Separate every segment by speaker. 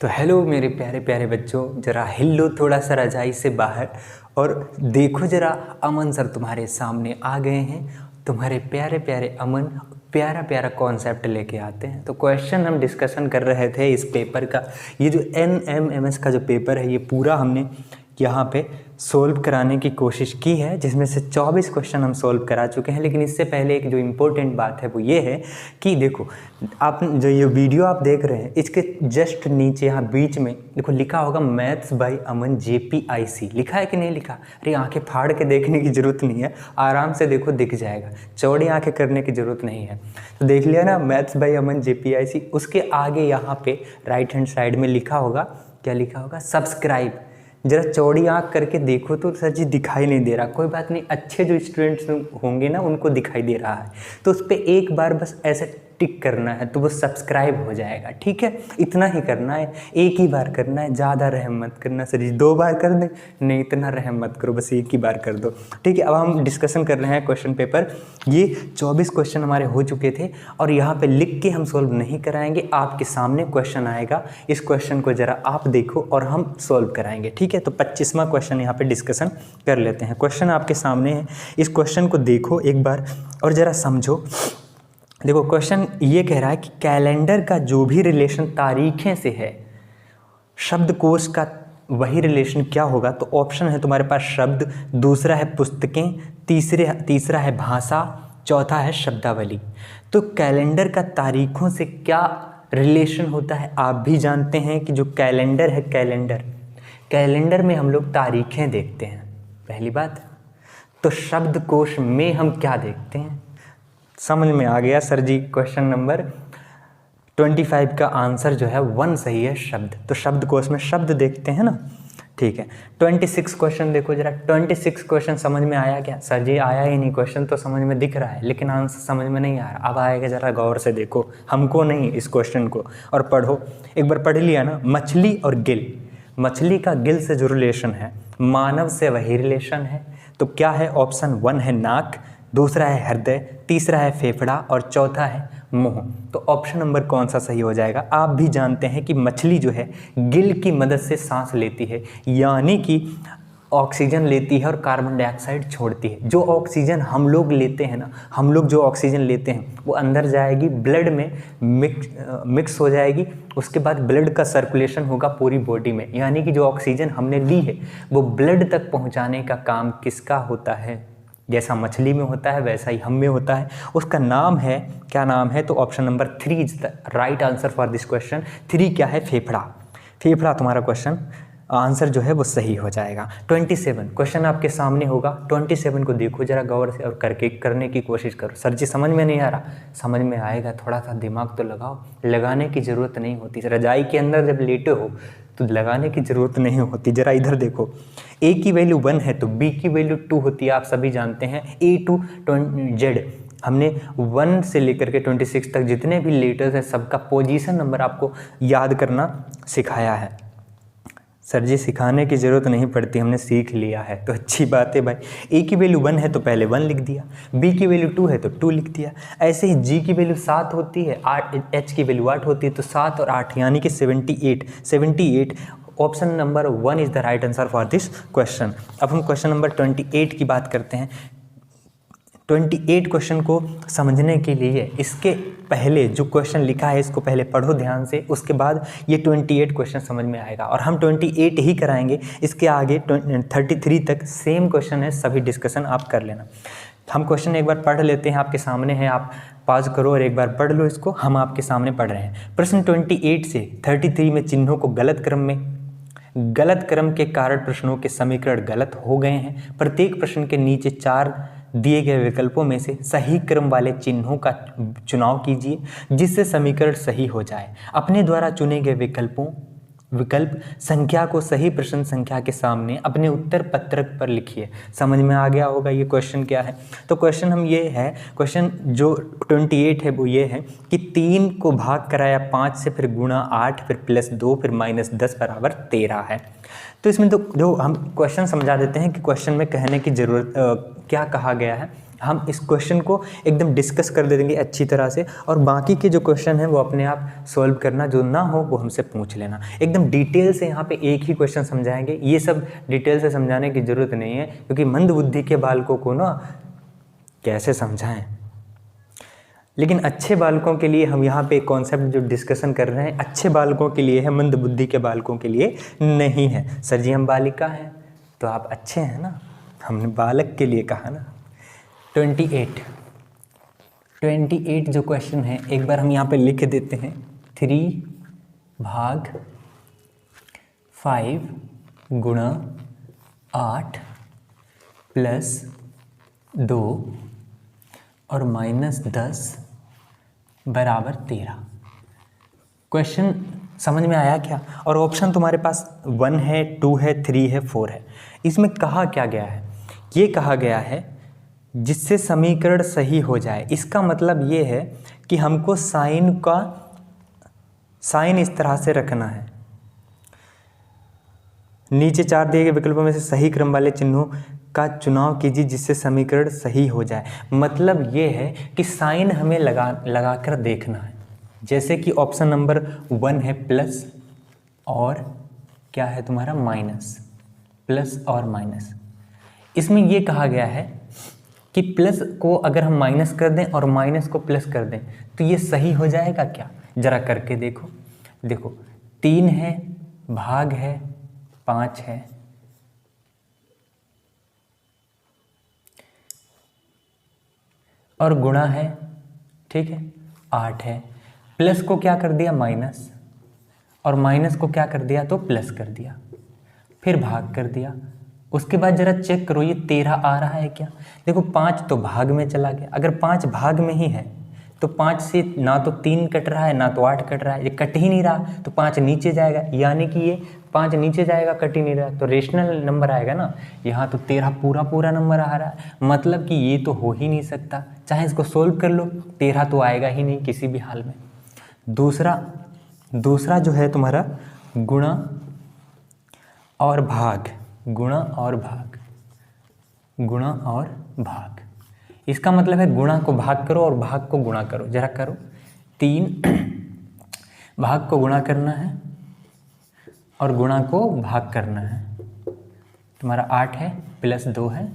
Speaker 1: तो हेलो मेरे प्यारे प्यारे बच्चों, ज़रा हिलो थोड़ा सा रजाई से बाहर और देखो ज़रा, अमन सर तुम्हारे सामने आ गए हैं। तुम्हारे प्यारे प्यारे अमन प्यारा प्यारा कॉन्सेप्ट लेके आते हैं। तो क्वेश्चन हम डिस्कशन कर रहे थे इस पेपर का। ये जो NMMS का जो पेपर है, ये पूरा हमने यहाँ पे सोल्व कराने की कोशिश की है, जिसमें से 24 क्वेश्चन हम सोल्व करा चुके हैं। लेकिन इससे पहले एक जो इम्पोर्टेंट बात है वो ये है कि देखो, आप जो ये वीडियो आप देख रहे हैं, इसके जस्ट नीचे यहाँ बीच में देखो लिखा होगा मैथ्स बाय अमन JPIC। लिखा है कि नहीं लिखा? अरे आंखें फाड़ के देखने की ज़रूरत नहीं है, आराम से देखो दिख जाएगा, चौड़ी आंखें करने की ज़रूरत नहीं है। तो देख लिया ना, मैथ्स बाय अमन JPIC। उसके आगे यहाँ पे राइट हैंड साइड में लिखा होगा, क्या लिखा होगा? सब्सक्राइब। जरा चौड़ी आँख करके देखो तो सर जी दिखाई नहीं दे रहा। कोई बात नहीं, अच्छे जो स्टूडेंट्स होंगे ना उनको दिखाई दे रहा है, तो उस पर एक बार बस ऐसे टिक करना है तो वो सब्सक्राइब हो जाएगा। ठीक है, इतना ही करना है, एक ही बार करना है, ज़्यादा रहम मत करना। सर जी 2 बार कर दें? नहीं, इतना रहम मत करो, बस एक ही बार कर दो। ठीक है, अब हम डिस्कशन कर रहे हैं क्वेश्चन पेपर। ये 24 क्वेश्चन हमारे हो चुके थे और यहाँ पे लिख के हम सोल्व नहीं कराएंगे, आपके सामने क्वेश्चन आएगा, इस क्वेश्चन को ज़रा आप देखो और हम सोल्व कराएंगे। ठीक है, तो 25वां क्वेश्चन यहाँ पे डिस्कशन कर लेते हैं। क्वेश्चन आपके सामने है, इस क्वेश्चन को देखो एक बार और ज़रा समझो। देखो, क्वेश्चन ये कह रहा है कि कैलेंडर का जो भी रिलेशन तारीखें से है, शब्दकोश का वही रिलेशन क्या होगा? तो ऑप्शन है तुम्हारे पास शब्द, दूसरा है पुस्तकें, तीसरा है भाषा, चौथा है शब्दावली। तो कैलेंडर का तारीखों से क्या रिलेशन होता है? आप भी जानते हैं कि जो कैलेंडर है, कैलेंडर में हम लोग तारीखें देखते हैं, पहली बात। तो शब्दकोश में हम क्या देखते हैं? समझ में आ गया सर जी? क्वेश्चन नंबर 25 का आंसर जो है 1 सही है, शब्द। तो शब्दकोश में शब्द देखते हैं ना। ठीक है, 26 क्वेश्चन देखो जरा। 26 क्वेश्चन समझ में आया क्या? सर जी आया ही नहीं, क्वेश्चन तो समझ में दिख रहा है लेकिन आंसर समझ में नहीं आ रहा। अब आएगा, जरा गौर से देखो, हमको नहीं इस क्वेश्चन को, और पढ़ो। एक बार पढ़ लिया ना, मछली और गिल। मछली का गिल से जो रिलेशन है, मानव से वही रिलेशन है। तो क्या है? ऑप्शन 1 है नाक, दूसरा है हृदय, तीसरा है फेफड़ा और चौथा है मुंह। तो ऑप्शन नंबर कौन सा सही हो जाएगा? आप भी जानते हैं कि मछली जो है गिल की मदद से सांस लेती है, यानी कि ऑक्सीजन लेती है और कार्बन डाइऑक्साइड छोड़ती है। जो ऑक्सीजन हम लोग लेते हैं ना, हम लोग जो ऑक्सीजन लेते हैं वो अंदर जाएगी, ब्लड में मिक्स हो जाएगी। उसके बाद ब्लड का सर्कुलेशन होगा पूरी बॉडी में, यानी कि जो ऑक्सीजन हमने ली है वो ब्लड तक पहुंचाने का काम किसका होता है? जैसा मछली में होता है वैसा ही हम में होता है। उसका नाम है, क्या नाम है? तो option number 3 is the right answer for this question. 3 क्या है? फेफड़ा। फेफड़ा तुम्हारा क्वेश्चन आंसर जो है वो सही हो जाएगा। 27 क्वेश्चन आपके सामने होगा। 27 को देखो जरा गौर से और करने की कोशिश करो। सर जी समझ में नहीं आ रहा, समझ में आएगा, थोड़ा सा दिमाग तो लगाओ। लगाने की ज़रूरत नहीं होती, रजाई के अंदर जब लेटे हो तो लगाने की ज़रूरत नहीं होती। ज़रा इधर देखो, A की वैल्यू 1 है तो B की वैल्यू 2 होती है, आप सभी जानते हैं। A to Z हमने 1 से लेकर के 26 तक जितने भी लेटर्स हैं सबका पोजीशन नंबर आपको याद करना सिखाया है। सर जी सिखाने की ज़रूरत नहीं पड़ती, हमने सीख लिया है, तो अच्छी बात है भाई। A की वैल्यू 1 है तो पहले 1 लिख दिया, B की वैल्यू 2 है तो 2 लिख दिया। ऐसे ही G की वैल्यू 7 होती है, H की वैल्यू 8 होती है, तो 7 और 8 यानी कि 78। Option number 1 is the right answer for this question. अब हम क्वेश्चन नंबर 28 की बात करते हैं। 28 क्वेश्चन को समझने के लिए इसके पहले जो क्वेश्चन लिखा है इसको पहले पढ़ो ध्यान से, उसके बाद ये 28 क्वेश्चन समझ में आएगा। और हम 28 ही कराएंगे, इसके आगे 33 तक सेम क्वेश्चन है, सभी डिस्कशन आप कर लेना। हम क्वेश्चन एक बार पढ़ लेते हैं, आपके सामने है, आप पॉज करो और एक बार पढ़ लो इसको। हम आपके सामने पढ़ रहे हैं। प्रश्न 28 से 33 में चिन्हों को गलत क्रम के कारण प्रश्नों के समीकरण गलत हो गए हैं। प्रत्येक प्रश्न के नीचे 4 दिए गए विकल्पों में से सही क्रम वाले चिन्हों का चुनाव कीजिए जिससे समीकरण सही हो जाए। अपने द्वारा चुने गए विकल्प संख्या को सही प्रश्न संख्या के सामने अपने उत्तर पत्रक पर लिखिए। समझ में आ गया होगा ये क्वेश्चन क्या है? तो क्वेश्चन हम ये है, क्वेश्चन जो 28 है वो ये है कि 3 को भाग कराया 5 से, फिर गुणा 8, फिर +2, फिर -10 बराबर 13 है। तो इसमें तो जो हम क्वेश्चन समझा देते हैं कि क्वेश्चन में कहने की ज़रूरत क्या कहा गया है। हम इस क्वेश्चन को एकदम डिस्कस कर देंगे अच्छी तरह से, और बाकी के जो क्वेश्चन हैं वो अपने आप सॉल्व करना, जो ना हो वो हमसे पूछ लेना। एकदम डिटेल से यहाँ पे एक ही क्वेश्चन समझाएंगे, ये सब डिटेल से समझाने की ज़रूरत नहीं है, क्योंकि मंद बुद्धि के बालकों को ना कैसे समझाएं। लेकिन अच्छे बालकों के लिए हम यहाँ पे कॉन्सेप्ट जो डिस्कशन कर रहे हैं अच्छे बालकों के लिए है, मंद बुद्धि के बालकों के लिए नहीं है। सर जी हम बालिका हैं तो आप अच्छे हैं ना, हमने बालक के लिए कहा ना। 28 जो क्वेश्चन है एक बार हम यहाँ पे लिख देते हैं। 3 भाग 5 गुणा 8 प्लस 2 और -10 बराबर 13। क्वेश्चन समझ में आया क्या? और ऑप्शन तुम्हारे पास 1 है, 2 है, 3 है, 4 है। इसमें कहा क्या गया है? ये कहा गया है जिससे समीकरण सही हो जाए। इसका मतलब ये है कि हमको साइन इस तरह से रखना है। नीचे 4 दिए गए विकल्पों में से सही क्रम वाले चिन्हों का चुनाव कीजिए जिससे समीकरण सही हो जाए। मतलब ये है कि साइन हमें लगा कर देखना है। जैसे कि ऑप्शन नंबर 1 है प्लस और क्या है तुम्हारा माइनस, प्लस और माइनस। इसमें ये कहा गया है कि प्लस को अगर हम माइनस कर दें और माइनस को प्लस कर दें तो ये सही हो जाएगा क्या? जरा करके देखो। देखो 3 है, भाग है 5 है, और गुणा है, ठीक है 8 है। प्लस को क्या कर दिया माइनस, और माइनस को क्या कर दिया तो प्लस कर दिया, फिर भाग कर दिया। उसके बाद जरा चेक करो ये 13 आ रहा है क्या? देखो 5 तो भाग में चला गया। अगर 5 भाग में ही है तो 5 से ना तो 3 कट रहा है ना तो 8 कट रहा है, ये कट ही नहीं रहा, तो 5 नीचे जाएगा, यानी कि ये 5 नीचे जाएगा, कट ही नहीं रहा, तो रेशनल नंबर आएगा ना। यहाँ तो 13 पूरा नंबर आ रहा है, मतलब कि ये तो हो ही नहीं सकता। चाहे इसको सोल्व कर लो 13 तो आएगा ही नहीं किसी भी हाल में। दूसरा जो है तुम्हारा गुणा और भाग, गुणा और भाग। इसका मतलब है गुणा को भाग करो और भाग को गुणा करो। जरा करो 3 भाग को गुणा करना है और गुणा को भाग करना है। तुम्हारा 8 है, प्लस 2 है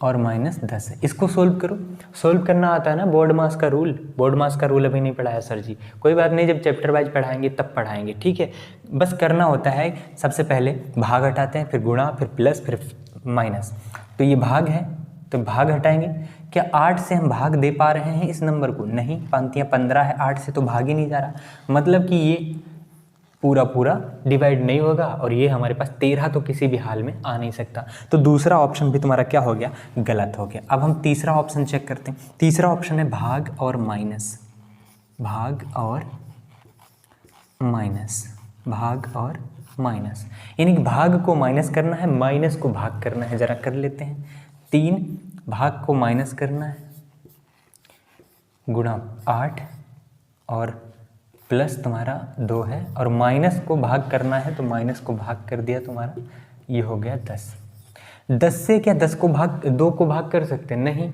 Speaker 1: और -10 है। इसको सोल्व करो। सोल्व करना आता है ना, बोर्ड मास का रूल। बोर्ड मास का रूल अभी नहीं पढ़ाया सर जी, कोई बात नहीं, जब चैप्टर वाइज पढ़ाएंगे तब पढ़ाएंगे, ठीक है। बस करना होता है, सबसे पहले भाग हटाते हैं, फिर गुणा, फिर प्लस, फिर माइनस। तो ये भाग है तो भाग हटाएंगे। क्या 8 से हम भाग दे पा रहे हैं इस नंबर को? नहीं, पांतियाँ 15 है, 8 से तो भाग ही नहीं जा रहा, मतलब कि ये पूरा डिवाइड नहीं होगा, और ये हमारे पास 13 तो किसी भी हाल में आ नहीं सकता। तो दूसरा ऑप्शन भी तुम्हारा क्या हो गया? गलत हो गया। अब हम तीसरा ऑप्शन चेक करते हैं। तीसरा ऑप्शन है भाग और माइनस, भाग और माइनस, यानी कि भाग को माइनस करना है, माइनस को भाग करना है। जरा कर लेते हैं। 3 भाग को माइनस करना है, गुणा 8 और प्लस तुम्हारा 2 है, और माइनस को भाग करना है तो माइनस को भाग कर दिया तुम्हारा, ये हो गया 10। 10 से क्या 2 को भाग कर सकते हैं? नहीं,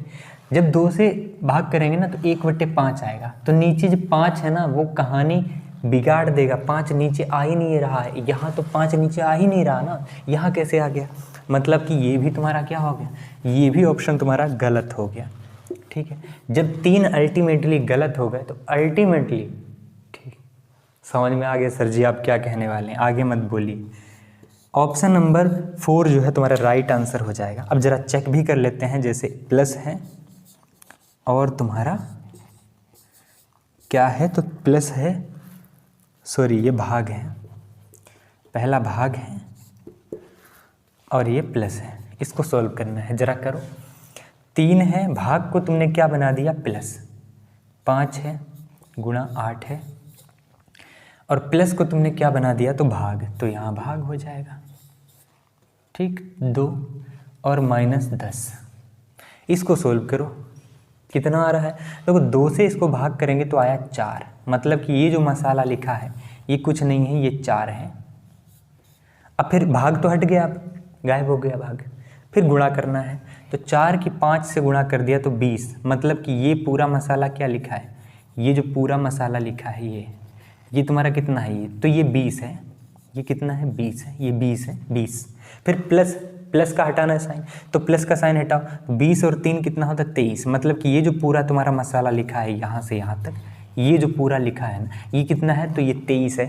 Speaker 1: जब 2 से भाग करेंगे ना तो 1/5 आएगा, तो नीचे जो 5 है ना वो कहानी बिगाड़ देगा। 5 नीचे आ ही नहीं रहा है, यहाँ तो 5 नीचे आ ही नहीं रहा ना, यहाँ कैसे आ गया? मतलब कि ये भी तुम्हारा क्या हो गया? ये भी ऑप्शन तुम्हारा गलत हो गया, ठीक है। जब 3 अल्टीमेटली गलत हो गए तो अल्टीमेटली, ठीक, समझ में आ गया सर जी आप क्या कहने वाले हैं? आगे मत बोलिए। ऑप्शन नंबर 4 जो है तुम्हारा राइट आंसर हो जाएगा। अब जरा चेक भी कर लेते हैं, जैसे प्लस है और तुम्हारा क्या है, तो प्लस है, सॉरी ये भाग है, पहला भाग है और ये प्लस है। इसको सॉल्व करना है, जरा करो। 3 है, भाग को तुमने क्या बना दिया? प्लस। 5 है, गुणा 8 है, और प्लस को तुमने क्या बना दिया? तो भाग, तो यहाँ भाग हो जाएगा, ठीक। 2 और -10, इसको सोल्व करो, कितना आ रहा है? देखो 2 से इसको भाग करेंगे तो आया 4, मतलब कि ये जो मसाला लिखा है ये कुछ नहीं है, ये 4 है। अब फिर भाग तो हट गया, अब गायब हो गया भाग, फिर गुणा करना है। तो 4 की 5 से गुणा कर दिया तो 20, मतलब कि ये पूरा मसाला क्या लिखा है, ये जो पूरा मसाला लिखा है ये तुम्हारा कितना है, ये तो ये 20 है, ये कितना है 20 है, ये 20 है 20। फिर प्लस का हटाना है साइन, तो प्लस का साइन हटाओ, 20 और 3 कितना होता है 23, मतलब कि ये जो पूरा तुम्हारा मसाला लिखा है यहाँ से यहाँ तक, ये जो पूरा लिखा है ना, ये कितना है, तो ये 23 है।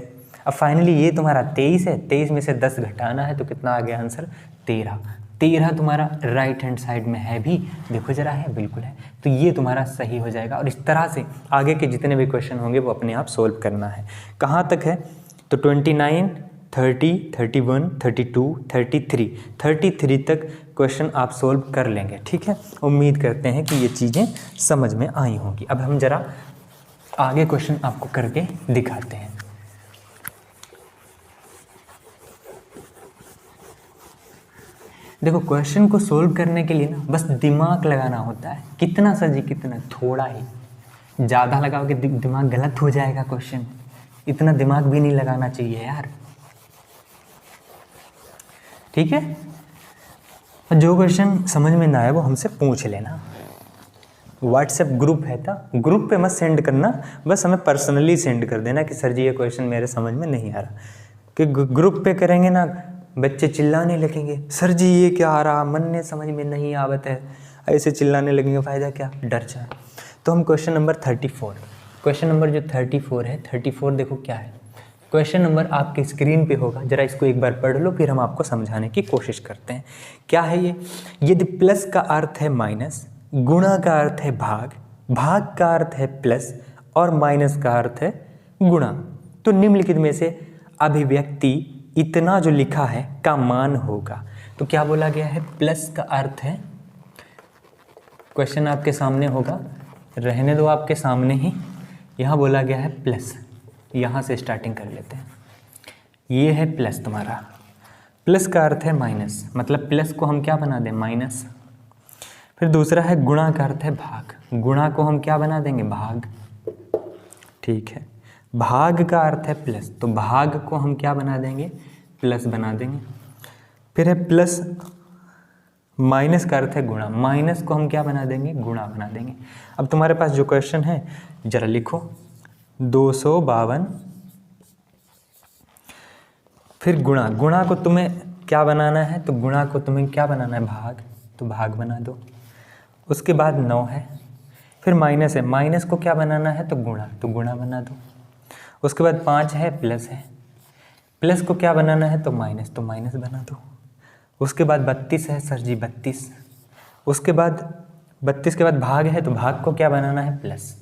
Speaker 1: अब फाइनली ये तुम्हारा 23 है, 23 में से 10 घटाना है तो कितना आ गया आंसर 13। 13 तुम्हारा राइट हैंड साइड में है भी, देखो जरा है, बिल्कुल है, तो ये तुम्हारा सही हो जाएगा। और इस तरह से आगे के जितने भी क्वेश्चन होंगे वो अपने आप सोल्व करना है। कहाँ तक है, तो 29, 30, 31, 32, 33 तक क्वेश्चन आप सोल्व कर लेंगे, ठीक है। उम्मीद करते हैं कि ये चीज़ें समझ में आई होंगी। अब हम जरा आगे क्वेश्चन आपको करके दिखाते हैं। देखो क्वेश्चन को सोल्व करने के लिए ना बस दिमाग लगाना होता है। कितना सर जी, कितना, थोड़ा ही, ज़्यादा लगाओगे दिमाग गलत हो जाएगा। क्वेश्चन इतना दिमाग भी नहीं लगाना चाहिए यार, ठीक है। जो क्वेश्चन समझ में ना आए वो हमसे पूछ लेना। व्हाट्सएप ग्रुप है था, ग्रुप पे मत सेंड करना, बस हमें पर्सनली सेंड कर देना कि सर जी ये क्वेश्चन मेरे समझ में नहीं आ रहा। कि ग्रुप पे करेंगे ना बच्चे चिल्लाने लगेंगे, सर जी ये क्या आ रहा, मन ने समझ में नहीं आवत है, ऐसे चिल्लाने लगेंगे, फ़ायदा क्या, डर जाए। तो हम क्वेश्चन नंबर 34, क्वेश्चन नंबर जो 34 है, 34 देखो क्या है। क्वेश्चन नंबर आपके स्क्रीन पे होगा, जरा इसको एक बार पढ़ लो, फिर हम आपको समझाने की कोशिश करते हैं। क्या है ये, यदि प्लस का अर्थ है माइनस, गुणा का अर्थ है भाग, भाग का अर्थ है प्लस और माइनस का अर्थ है गुणा, तो निम्नलिखित में से अभिव्यक्ति इतना जो लिखा है का मान होगा। तो क्या बोला गया है, प्लस का अर्थ है, क्वेश्चन आपके सामने होगा, रहने दो आपके सामने ही, यहाँ बोला गया है प्लस, यहाँ से स्टार्टिंग कर लेते हैं। ये है प्लस तुम्हारा, प्लस का अर्थ है माइनस, मतलब प्लस को हम क्या बना दें, माइनस। फिर दूसरा है गुणा का अर्थ है भाग, गुणा को हम क्या बना देंगे, भाग, ठीक है। भाग का अर्थ है प्लस, तो भाग को हम क्या बना देंगे, प्लस बना देंगे। फिर है प्लस, माइनस का अर्थ है गुणा, माइनस को हम क्या बना देंगे, गुणा बना देंगे। अब तुम्हारे पास जो क्वेश्चन है जरा लिखो, 252, फिर गुणा, गुणा को तुम्हें क्या बनाना है, तो गुणा को तुम्हें क्या बनाना है, भाग, तो भाग बना दो। उसके बाद 9 है, फिर माइनस है, माइनस को क्या बनाना है, तो गुणा, तो गुणा बना दो। उसके बाद 5 है, प्लस है, प्लस को क्या बनाना है, तो माइनस, तो माइनस बना दो। उसके बाद 32 है, सर जी 32, उसके बाद 32 के बाद भाग है, तो भाग को क्या बनाना है, प्लस,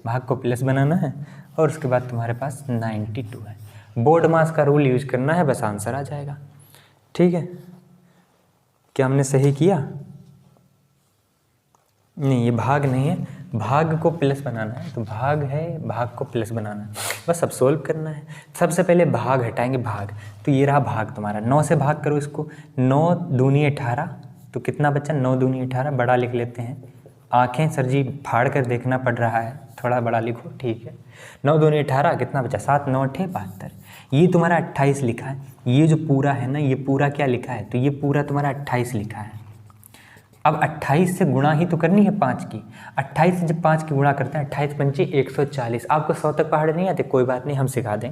Speaker 1: भाग को प्लस बनाना है। और उसके बाद तुम्हारे पास 92 है। बोर्ड मास का रूल यूज करना है, बस आंसर आ जाएगा, ठीक है। क्या हमने सही किया, नहीं ये भाग नहीं है, भाग को प्लस बनाना है, तो भाग है, भाग को प्लस बनाना है, बस अब सोल्व करना है। सबसे पहले भाग हटाएंगे, भाग, तो ये रहा भाग तुम्हारा, 9 से भाग करो इसको, 9 दूनी 18, तो कितना बचा, 9 दूनी 18, बड़ा लिख लेते हैं। आंखें सर जी फाड़ कर देखना पड़ रहा है, थोड़ा बड़ा लिखो, ठीक है। 9 दूनी 18, कितना बचा, 7 9 8 72, ये तुम्हारा 28 लिखा है। ये जो पूरा है ना, ये पूरा क्या लिखा है, तो ये पूरा तुम्हारा 28 लिखा है। अब 28 से गुणा ही तो करनी है 5 की, 28 से जब 5 की गुणा करते हैं, 28 पंचे 140, आपको 100 तक पहाड़ नहीं आते, कोई बात नहीं, हम सिखा दें।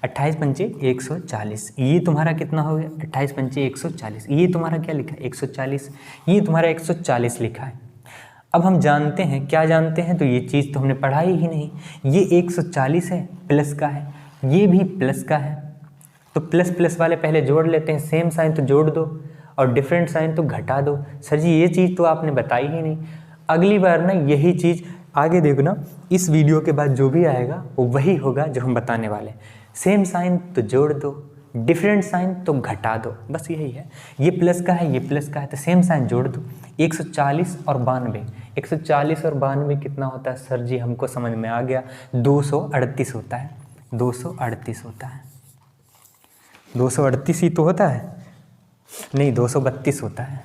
Speaker 1: 28 पंचे 140, ये तुम्हारा कितना हो गया, 28 पंचे 140, ये तुम्हारा क्या लिखा है, 140, ये तुम्हारा 140 लिखा है। अब हम जानते हैं, क्या जानते हैं, तो ये चीज़ तो हमने पढ़ाई ही नहीं, ये 140 है, प्लस का है, ये भी प्लस का है, तो प्लस प्लस वाले पहले जोड़ लेते हैं, सेम साइन तो जोड़ दो और डिफरेंट साइन तो घटा दो। सर जी ये चीज़ तो आपने बताई ही नहीं। अगली बार ना यही चीज़ आगे देखो ना, इस वीडियो के बाद जो भी आएगा वो वही होगा जो हम बताने वाले। सेम साइन तो जोड़ दो, डिफरेंट साइन तो घटा दो, बस यही है। ये प्लस का है, ये प्लस का है, तो सेम साइन जोड़ दो। 140 और 92, 140 और 92 कितना होता है, सर जी हमको समझ में आ गया, 238 होता है, 238 होता है, 238 ही तो होता है, नहीं 232 होता है,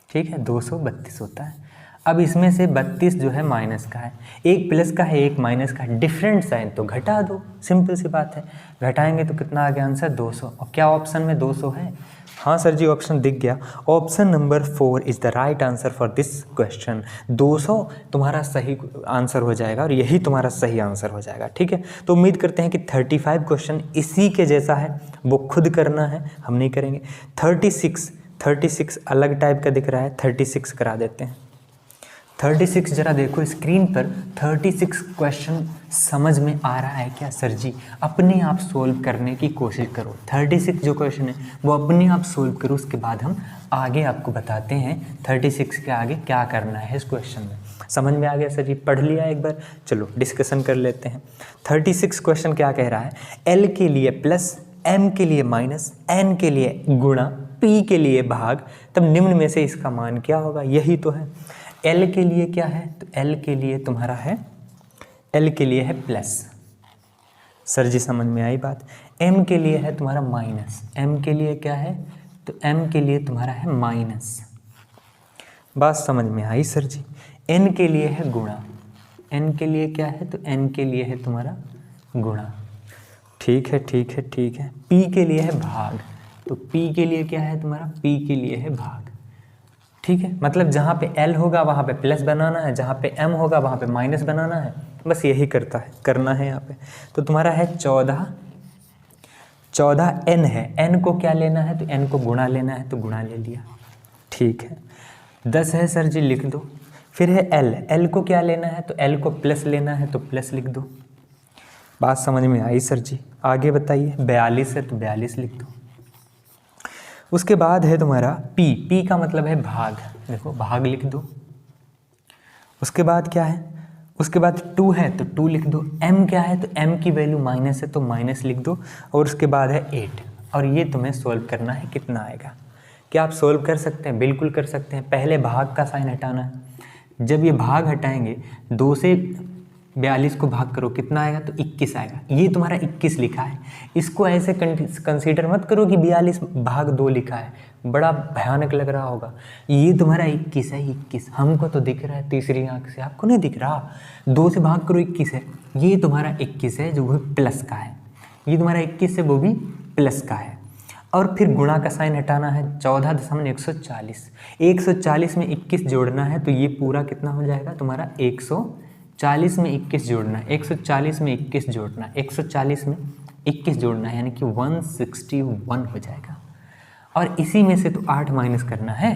Speaker 1: ठीक है, 232 होता है। अब इसमें से 32 जो है माइनस का है, एक प्लस का है एक माइनस का है, डिफरेंट साइन तो घटा दो, सिंपल सी बात है। घटाएंगे तो कितना आ गया आंसर 200। और क्या ऑप्शन में 200 है? हाँ सर जी ऑप्शन दिख गया। Option number 4 is the right answer for this question. 200 तुम्हारा सही आंसर हो जाएगा और यही तुम्हारा सही आंसर हो जाएगा। ठीक है, तो उम्मीद करते हैं कि 35 क्वेश्चन इसी के जैसा है, वो खुद करना है, हम नहीं करेंगे। 36 अलग टाइप का दिख रहा है, 36 करा देते हैं। 36 जरा देखो स्क्रीन पर, 36 क्वेश्चन समझ में आ रहा है क्या सर जी? अपने आप सोल्व करने की कोशिश करो। 36 जो क्वेश्चन है वो अपने आप सोल्व करो, उसके बाद हम आगे आपको बताते हैं 36 के आगे क्या करना है इस क्वेश्चन में। समझ में आ गया सर जी? पढ़ लिया एक बार? चलो डिस्कशन कर लेते हैं। 36 क्वेश्चन क्या कह रहा है? एल के लिए प्लस, एम के लिए माइनस, एन के लिए गुणा, पी के लिए भाग, तब निम्न में से इसका मान क्या होगा? यही तो है। एल के लिए क्या है? तो एल के लिए तुम्हारा है, एल के लिए है प्लस। सर जी समझ में आई बात? एम के लिए है तुम्हारा माइनस, एम के लिए क्या है? तो एम के लिए तुम्हारा है माइनस। बात समझ में आई सर जी? एन के लिए है गुणा, एन के लिए क्या है? तो एन के लिए है तुम्हारा गुणा। ठीक है ठीक है ठीक है। पी के लिए है भाग, तो पी के लिए क्या है तुम्हारा? पी के लिए है भाग। ठीक है, मतलब जहाँ पे एल होगा वहाँ पे प्लस बनाना है, जहाँ पे एम होगा वहाँ पे माइनस बनाना है, बस यही करना है यहाँ पे। तो तुम्हारा है 14 एन है, एन को क्या लेना है? तो एन को गुणा लेना है, तो गुणा ले लिया। ठीक है, 10 है सर जी लिख दो। फिर है एल, एल को क्या लेना है? तो एल को प्लस लेना है, तो प्लस लिख दो। बात समझ में आई सर जी? आगे बताइए। 42 है तो 42 लिख दो। उसके बाद है तुम्हारा पी, पी का मतलब है भाग, देखो भाग लिख दो। उसके बाद क्या है? उसके बाद 2 है तो 2 लिख दो। एम क्या है? तो एम की वैल्यू माइनस है तो माइनस लिख दो। और उसके बाद है 8, और ये तुम्हें सोल्व करना है, कितना आएगा? क्या आप सोल्व कर सकते हैं? बिल्कुल कर सकते हैं। पहले भाग का साइन हटाना है, जब ये भाग हटाएंगे 2 से 42 को भाग करो, कितना आएगा? तो 21 आएगा। ये तुम्हारा 21 लिखा है, इसको ऐसे कंसीडर मत करो कि 42 भाग 2 लिखा है, बड़ा भयानक लग रहा होगा। ये तुम्हारा 21 है, 21 हमको तो दिख रहा है तीसरी आंख से, आपको नहीं दिख रहा। 2 से भाग करो 21 है, ये तुम्हारा 21 है जो वो प्लस का है, ये तुम्हारा 21 है वो भी प्लस का है। और फिर गुणा का साइन हटाना है, 14.140, 140 में 21 जोड़ना है, तो ये पूरा कितना हो जाएगा तुम्हारा? 140 में 21 जोड़ना है, 140 में 21 जोड़ना है, 140 में 21 जोड़ना है, यानी कि 161 हो जाएगा। और इसी में से तो 8 माइनस करना है,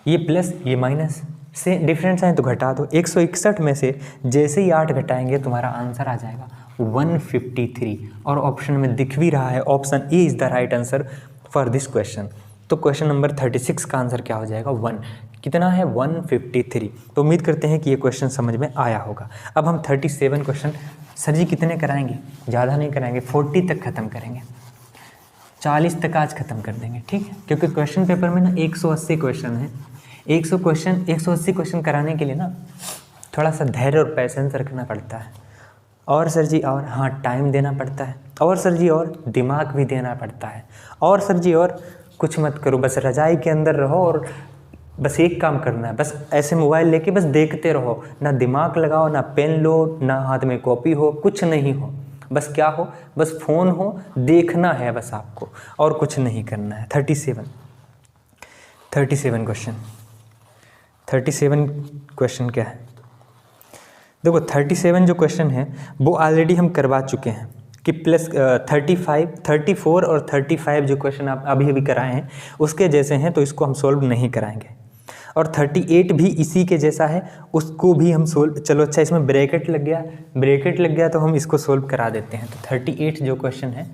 Speaker 1: ये प्लस ये माइनस से डिफरेंस है तो घटा दो। 161 में से जैसे ही 8 घटाएंगे तुम्हारा आंसर आ जाएगा 153, और ऑप्शन में दिख भी रहा है, option A is the right answer for this question. तो क्वेश्चन नंबर 36 का आंसर क्या हो जाएगा? 1 कितना है? 153। तो उम्मीद करते हैं कि ये क्वेश्चन समझ में आया होगा। अब हम 37 क्वेश्चन सर जी कितने कराएंगे? ज़्यादा नहीं कराएंगे, 40 तक ख़त्म करेंगे, 40 तक आज ख़त्म कर देंगे, ठीक है? क्योंकि क्वेश्चन पेपर में ना 180 क्वेश्चन है, 180 क्वेश्चन कराने के लिए ना थोड़ा सा धैर्य और पैसेंस रखना पड़ता है, और सर जी और हाँ टाइम देना पड़ता है, और सर जी और दिमाग भी देना पड़ता है, और सर जी और कुछ मत करो, बस रजाई के अंदर रहो और बस एक काम करना है, बस ऐसे मोबाइल लेके बस देखते रहो, ना दिमाग लगाओ, ना पेन लो, ना हाथ में कॉपी हो, कुछ नहीं हो, बस क्या हो? बस फ़ोन हो, देखना है बस आपको, और कुछ नहीं करना है। 37 क्वेश्चन क्या है? देखो 37 जो क्वेश्चन है वो ऑलरेडी हम करवा चुके हैं कि प्लस 34 और 35 जो क्वेश्चन आप अभी कराए हैं उसके जैसे हैं, तो इसको हम सोल्व नहीं कराएंगे। और 38 भी इसी के जैसा है, उसको भी हम सोल्व, चलो अच्छा इसमें ब्रैकेट लग गया तो हम इसको सोल्व करा देते हैं। तो 38 जो क्वेश्चन है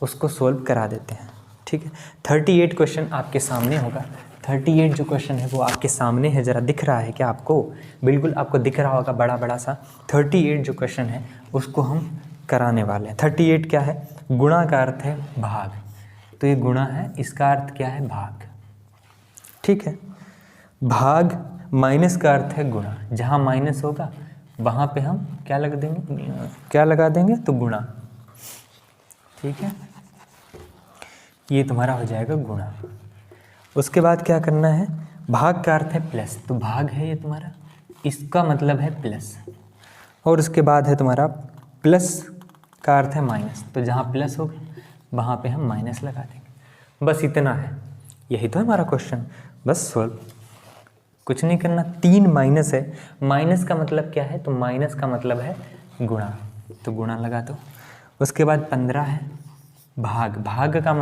Speaker 1: उसको सोल्व करा देते हैं, ठीक है? 38 क्वेश्चन आपके सामने होगा, 38 जो क्वेश्चन है वो आपके सामने है, ज़रा दिख रहा है क्या आपको? बिल्कुल आपको दिख रहा होगा बड़ा बड़ा सा। 38 जो क्वेश्चन है उसको हम कराने वाले हैं। 38 क्या है? गुणा का अर्थ है भाग, तो ये गुणा है, इसका अर्थ क्या है? भाग, ठीक है? भाग माइनस का अर्थ है गुणा, जहाँ माइनस होगा वहाँ पे हम क्या लगा देंगे? तो गुणा, ठीक है? ये तुम्हारा हो जाएगा गुणा। उसके बाद क्या करना है? भाग का अर्थ है प्लस, तो भाग है ये तुम्हारा, इसका मतलब है प्लस। और उसके बाद है तुम्हारा प्लस का अर्थ है माइनस, तो जहाँ प्लस होगा वहाँ पे हम माइनस लगा देंगे। बस इतना है, यही तो है हमारा क्वेश्चन, बस सॉल्व, कुछ नहीं करना। 3 माइनस है, माइनस का मतलब क्या है, तो माइनस का मतलब है गुणा, तो गुणा लगा दो। उसके बाद 15 है, भाग का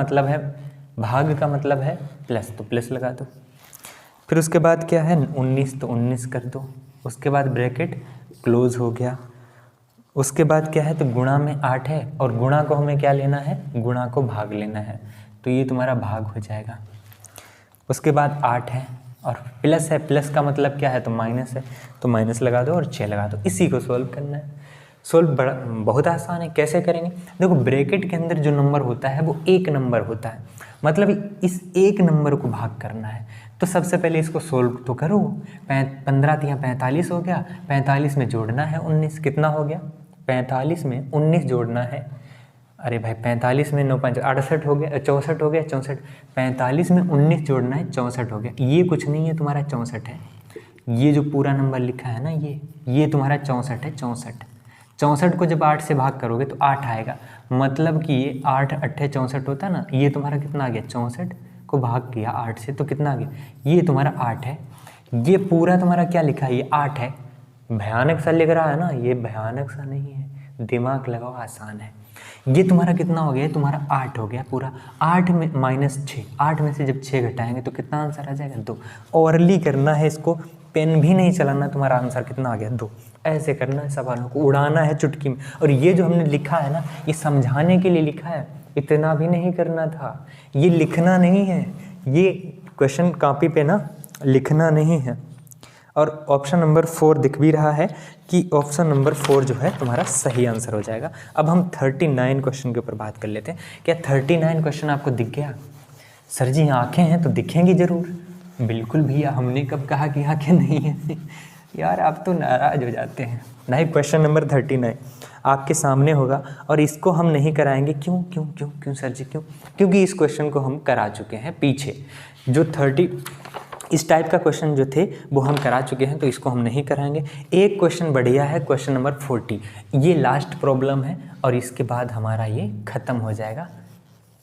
Speaker 1: मतलब है प्लस, तो प्लस लगा दो। फिर उसके बाद क्या है 19, तो 19 कर दो। उसके बाद ब्रैकेट क्लोज हो गया। उसके बाद क्या है, तो गुणा में 8 है, और गुणा को हमें क्या लेना है, गुणा को भाग लेना है, तो ये तुम्हारा भाग हो जाएगा। उसके बाद 8 है और प्लस है, प्लस का मतलब क्या है, तो माइनस है, तो माइनस लगा दो और 6 लगा दो। इसी को सोल्व करना है। सोल्व बहुत आसान है, कैसे करेंगे, देखो ब्रैकेट के अंदर जो नंबर होता है वो एक नंबर होता है, मतलब इस एक नंबर को भाग करना है। तो सबसे पहले इसको सोल्व तो करो। 15 तिया 45 हो गया, 45 में जोड़ना है 19, कितना हो गया, 45 में 19 जोड़ना है। अरे भाई 45 में 9 5 68 हो गया, 64 हो गया, 64। 45 में 19 जोड़ना है, 64 हो गया। ये कुछ नहीं है, तुम्हारा 64 है। ये जो पूरा नंबर लिखा है ना, ये तुम्हारा 64 है, 64। 64 को जब 8 से भाग करोगे तो 8 आएगा, मतलब कि ये 8 8 64 होता है ना, ये तुम्हारा कितना आ गया, 64 को भाग किया 8 से तो कितना आ गया, ये तुम्हारा 8 है। ये पूरा तुम्हारा क्या लिखा है, ये 8 है। भयानक सा लिख रहा है ना, ये भयानक सा नहीं है, दिमाग लगाओ, आसान है। ये तुम्हारा कितना हो गया, तुम्हारा 8 हो गया पूरा। 8 में -6, 8 में से जब 6 घटाएंगे तो कितना आंसर आ जाएगा, 2। ओरली करना है इसको, पेन भी नहीं चलाना, तुम्हारा आंसर कितना आ गया, 2। ऐसे करना है, सवालों को उड़ाना है चुटकी में। और ये जो हमने लिखा है ना, ये समझाने के लिए लिखा है, इतना भी नहीं करना था, ये लिखना नहीं है, ये क्वेश्चन कॉपी पे ना लिखना नहीं है। और ऑप्शन नंबर 4 दिख भी रहा है कि ऑप्शन नंबर 4 जो है तुम्हारा सही आंसर हो जाएगा। अब हम 39 क्वेश्चन के ऊपर बात कर लेते हैं। क्या 39 क्वेश्चन आपको दिख गया? सर जी आंखें हैं तो दिखेंगी ज़रूर। बिल्कुल भैया, हमने कब कहा कि आंखें नहीं हैं? यार आप तो नाराज़ हो जाते हैं। नहीं, क्वेश्चन नंबर 39 आपके सामने होगा और इसको हम नहीं कराएंगे। क्यों सर जी, क्यों? क्योंकि इस क्वेश्चन को हम करा चुके हैं पीछे। जो 30 इस टाइप का क्वेश्चन जो थे वो हम करा चुके हैं, तो इसको हम नहीं कराएंगे। एक क्वेश्चन बढ़िया है, क्वेश्चन नंबर 40, ये लास्ट प्रॉब्लम है और इसके बाद हमारा ये ख़त्म हो जाएगा।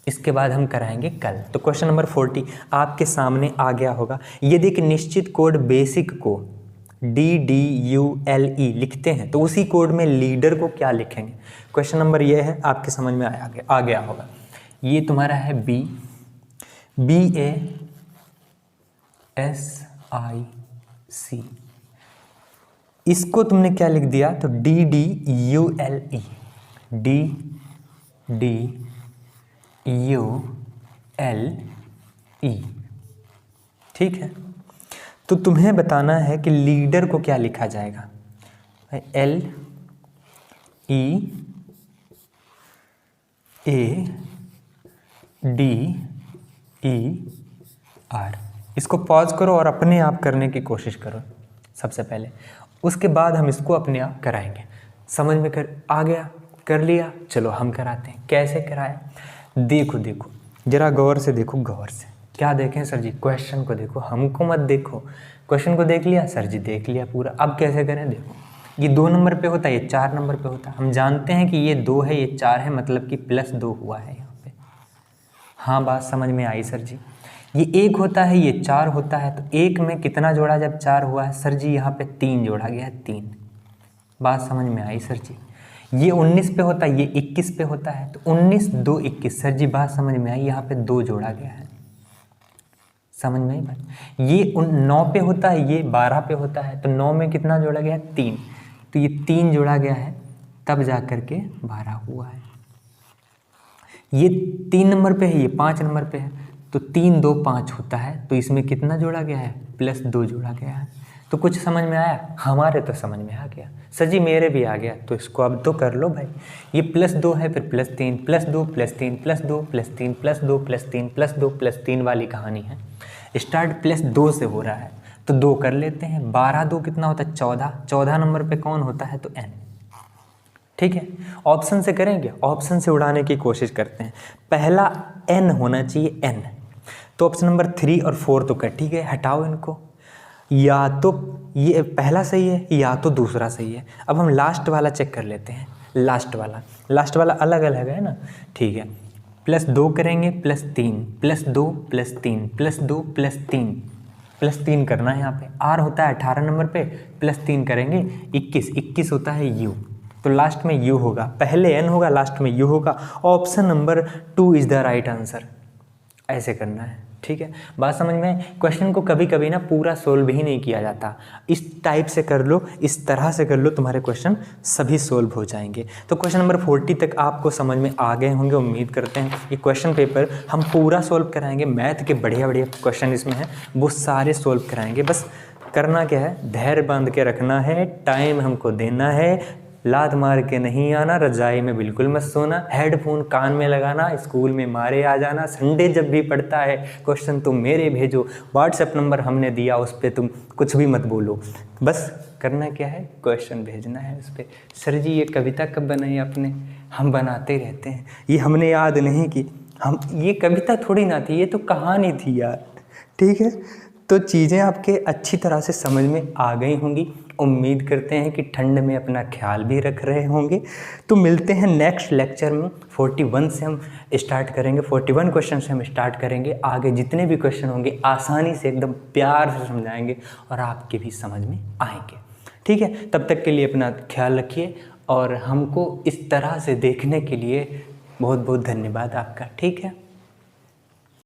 Speaker 1: इसके बाद हम कराएंगे कल। तो क्वेश्चन नंबर 40 आपके सामने आ गया होगा। यदि एक निश्चित कोड बेसिक को DDULE लिखते हैं तो उसी कोड में लीडर को क्या लिखेंगे? क्वेश्चन नंबर ये है, आपके समझ में आ गया होगा। ये तुम्हारा है BASIC, इसको तुमने क्या लिख दिया, तो DDULE, DDULE, ठीक है। तो तुम्हें बताना है कि लीडर को क्या लिखा जाएगा। LEADER, इसको पॉज करो और अपने आप करने की कोशिश करो सबसे पहले, उसके बाद हम इसको अपने आप कराएंगे। समझ में आ गया, कर लिया, चलो हम कराते हैं। कैसे कराया, देखो जरा गौर से देखो, गौर से। क्या देखें सर जी? क्वेश्चन को देखो, हमको मत देखो। क्वेश्चन को देख लिया सर जी, देख लिया पूरा। अब कैसे करें, देखो ये 2 नंबर पे होता है, ये 4 नंबर पे होता है। हम जानते हैं कि ये 2 है, ये 4 है, मतलब कि +2 हुआ है यहाँ पे। हाँ, बात समझ में आई सर जी। ये 1 होता है, ये 4 होता है, तो 1 में कितना जोड़ा जब 4 हुआ है सर जी? यहाँ पे 3 जोड़ा गया है, 3। बात समझ में आई सर जी। ये 19 पे होता है, ये 21 पे होता है, तो 19 2 21 सर जी। बात समझ में आई, यहाँ पे 2 जोड़ा गया है, समझ में आई बात। ये 9 पे होता है, ये 12 पे होता है, तो 9 में कितना जोड़ा गया है, 3, तो ये 3 जोड़ा गया है, तब जा कर के 12 हुआ है। ये 3 नंबर पे है, ये 5 नंबर पे है, तो 3 2 5 होता है, तो इसमें कितना जोड़ा गया है, +2 जोड़ा गया है। तो कुछ समझ में आया? हमारे तो समझ में आ गया सर जी, मेरे भी आ गया। तो इसको अब तो कर लो भाई। ये +2 है, फिर +3 +2 +3 +2 +3 +2 +3 +2 +3 वाली कहानी है। स्टार्ट +2 से हो रहा है, तो 2 कर लेते हैं। 12 2 कितना होता है, 14। 14 नंबर पे कौन होता है, तो n, ठीक है। ऑप्शन से करेंगे, ऑप्शन से उड़ाने की कोशिश करते हैं। पहला n होना चाहिए, n। तो ऑप्शन नंबर 3 और 4 तो कट ही गए, हटाओ इनको। या तो ये पहला सही है या तो दूसरा सही है। अब हम लास्ट वाला चेक कर लेते हैं। लास्ट वाला अलग अलग है ना, ठीक है। +2 करेंगे +3 +2 +3 +2 +3 +3 करना है यहाँ पे। R होता है 18 नंबर पे, +3 करेंगे 21 होता है U, तो लास्ट में U होगा। पहले N होगा, लास्ट में U होगा। Option number 2 is the right answer. ऐसे करना है, ठीक है। बात समझ में। क्वेश्चन को कभी कभी ना पूरा सोल्व ही नहीं किया जाता, इस टाइप से कर लो, इस तरह से कर लो, तुम्हारे क्वेश्चन सभी सोल्व हो जाएंगे। तो क्वेश्चन नंबर 40 तक आपको समझ में आ गए होंगे, उम्मीद करते हैं। ये क्वेश्चन पेपर हम पूरा सोल्व कराएंगे, मैथ के बढ़िया बढ़िया क्वेश्चन इसमें हैं, वो सारे सोल्व कराएंगे। बस करना क्या है, धैर्य बांध के रखना है, टाइम हमको देना है, लात मार के नहीं आना, रजाई में बिल्कुल मत सोना, हेडफोन कान में लगाना, स्कूल में मारे आ जाना। संडे जब भी पढ़ता है क्वेश्चन तुम मेरे भेजो, व्हाट्सएप नंबर हमने दिया उस पर तुम कुछ भी मत बोलो। बस करना क्या है, क्वेश्चन भेजना है उस पर। सर जी ये कविता कब बनाई आपने? हम बनाते रहते हैं, ये हमने याद नहीं की। हम ये कविता थोड़ी ना थी, ये तो कहानी थी यार, ठीक है। तो चीज़ें आपके अच्छी तरह से समझ में आ गई होंगी। उम्मीद करते हैं कि ठंड में अपना ख्याल भी रख रहे होंगे। तो मिलते हैं नेक्स्ट लेक्चर में। 41 से हम स्टार्ट करेंगे, 41 क्वेश्चन से हम स्टार्ट करेंगे। आगे जितने भी क्वेश्चन होंगे आसानी से एकदम प्यार से समझाएंगे और आपके भी समझ में आएंगे, ठीक है। तब तक के लिए अपना ख्याल रखिए और हमको इस तरह से देखने के लिए बहुत बहुत धन्यवाद आपका, ठीक है।